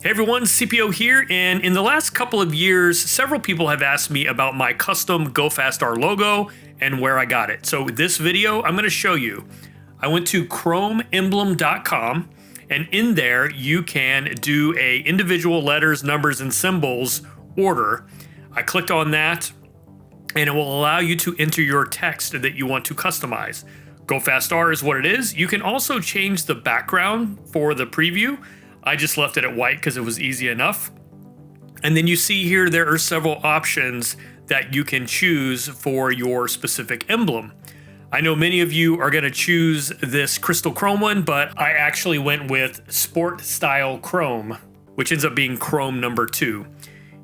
Hey everyone, CPO here, and in the last couple of years, several people have asked me about my custom GOFASTR logo and where I got it. So this video, I'm going to show you. I went to chromeemblem.com, and in there you can do a individual letters, numbers, and symbols order. I clicked on that, and it will allow you to enter your text that you want to customize. GOFASTR is what it is. You can also change the background for the preview. I just left it at white because it was easy enough. And then you see here there are several options that you can choose for your specific emblem. I know many of you are going to choose this crystal chrome one, but I actually went with sport style chrome, which ends up being chrome number 2.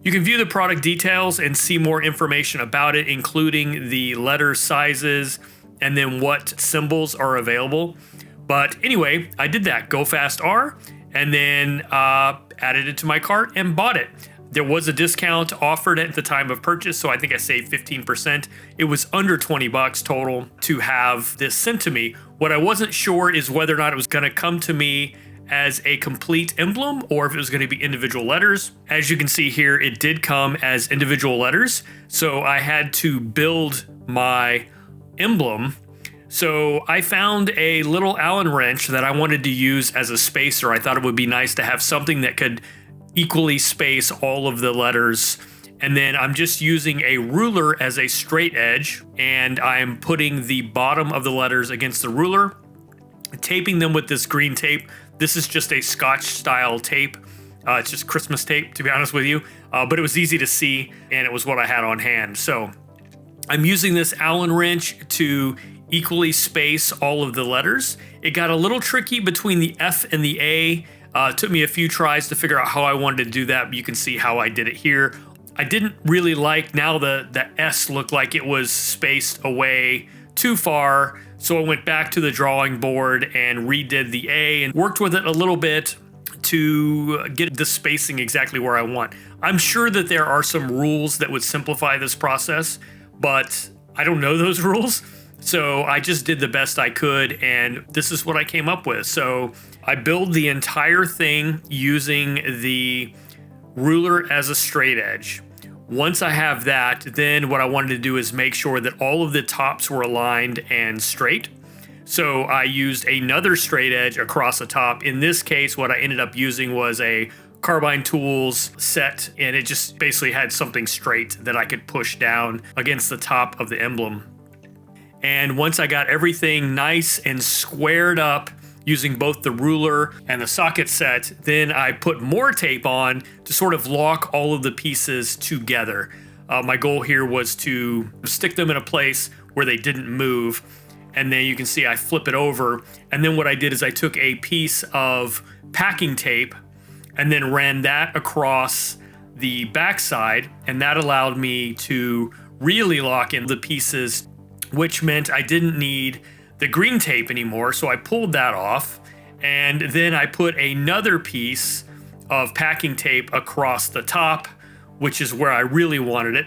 You can view the product details and see more information about it, including the letter sizes and then what symbols are available. But anyway, I did that, GOFASTR, and then added it to my cart and bought it. There was a discount offered at the time of purchase, so I think I saved 15%. It was under 20 bucks total to have this sent to me. What I wasn't sure is whether or not it was gonna come to me as a complete emblem or if it was gonna be individual letters. As you can see here, it did come as individual letters, so I had to build my emblem. So I found a little Allen wrench that I wanted to use as a spacer. I thought it would be nice to have something that could equally space all of the letters. And then I'm just using a ruler as a straight edge, and I'm putting the bottom of the letters against the ruler, taping them with this green tape. This is just a Scotch style tape. It's just Christmas tape, to be honest with you. But it was easy to see, and it was what I had on hand. So I'm using this Allen wrench to equally space all of the letters. It got a little tricky between the F and the A. It took me a few tries to figure out how I wanted to do that. You can see how I did it here. I didn't really like now the S looked like it was spaced away too far. So I went back to the drawing board and redid the A and worked with it a little bit to get the spacing exactly where I want. I'm sure that there are some rules that would simplify this process, but I don't know those rules. So I just did the best I could, and this is what I came up with. So I build the entire thing using the ruler as a straight edge. Once I have that, then what I wanted to do is make sure that all of the tops were aligned and straight. So I used another straight edge across the top. In this case, what I ended up using was a Carbine Tools set, and it just basically had something straight that I could push down against the top of the emblem. And once I got everything nice and squared up using both the ruler and the socket set, then I put more tape on to sort of lock all of the pieces together. My goal here was to stick them in a place where they didn't move. And then you can see I flip it over. And then what I did is I took a piece of packing tape and then ran that across the backside. And that allowed me to really lock in the pieces, which meant I didn't need the green tape anymore. So I pulled that off, and then I put another piece of packing tape across the top, which is where I really wanted it.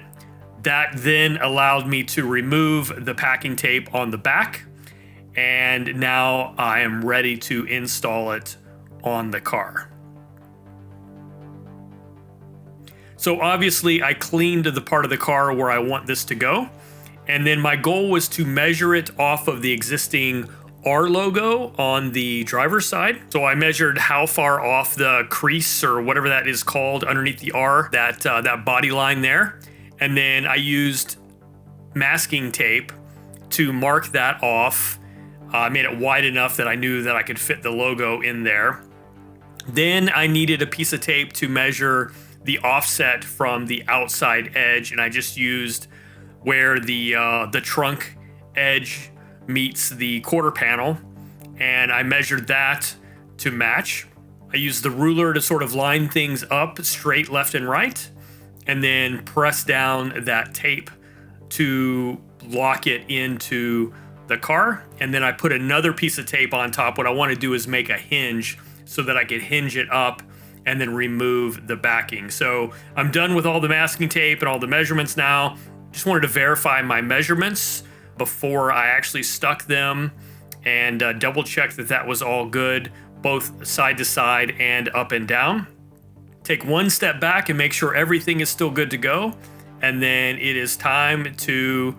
That then allowed me to remove the packing tape on the back, and now I am ready to install it on the car. So obviously I cleaned the part of the car where I want this to go. And then my goal was to measure it off of the existing R logo on the driver's side. So I measured how far off the crease or whatever that is called underneath the R, that body line there. And then I used masking tape to mark that off. I made it wide enough that I knew that I could fit the logo in there. Then I needed a piece of tape to measure the offset from the outside edge, and I just used where the trunk edge meets the quarter panel, and I measured that to match. I used the ruler to sort of line things up straight left and right, and then press down that tape to lock it into the car. And then I put another piece of tape on top. What I want to do is make a hinge so that I could hinge it up and then remove the backing. So I'm done with all the masking tape and all the measurements now. Just wanted to verify my measurements before I actually stuck them and double check that that was all good, both side to side and up and down. take one step back and make sure everything is still good to go. And then it is time to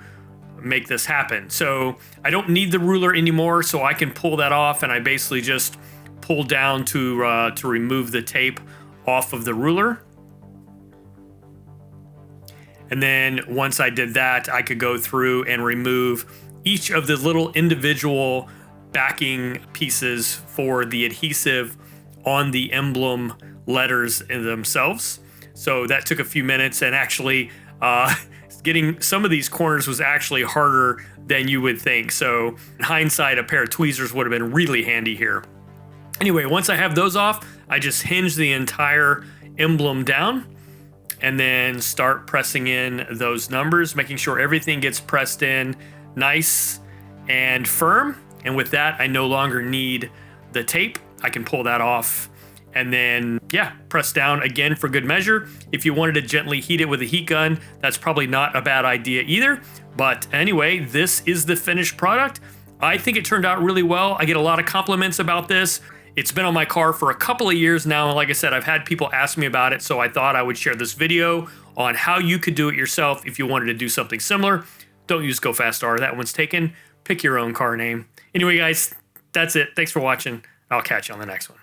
make this happen. So I don't need the ruler anymore, so I can pull that off, and I basically just pull down to remove the tape off of the ruler. And then once I did that, I could go through and remove each of the little individual backing pieces for the adhesive on the emblem letters in themselves. So that took a few minutes, and actually getting some of these corners was actually harder than you would think. So in hindsight, a pair of tweezers would have been really handy here. Anyway, once I have those off, I just hinge the entire emblem down and then start pressing in those numbers, making sure everything gets pressed in nice and firm. And with that, I no longer need the tape. I can pull that off and then, yeah, press down again for good measure. If you wanted to gently heat it with a heat gun, that's probably not a bad idea either. But anyway, this is the finished product. I think it turned out really well. I get a lot of compliments about this. It's been on my car for a couple of years now. And like I said, I've had people ask me about it. So I thought I would share this video on how you could do it yourself if you wanted to do something similar. Don't use GOFASTR, that one's taken. Pick your own car name. Anyway, guys, that's it. Thanks for watching. I'll catch you on the next one.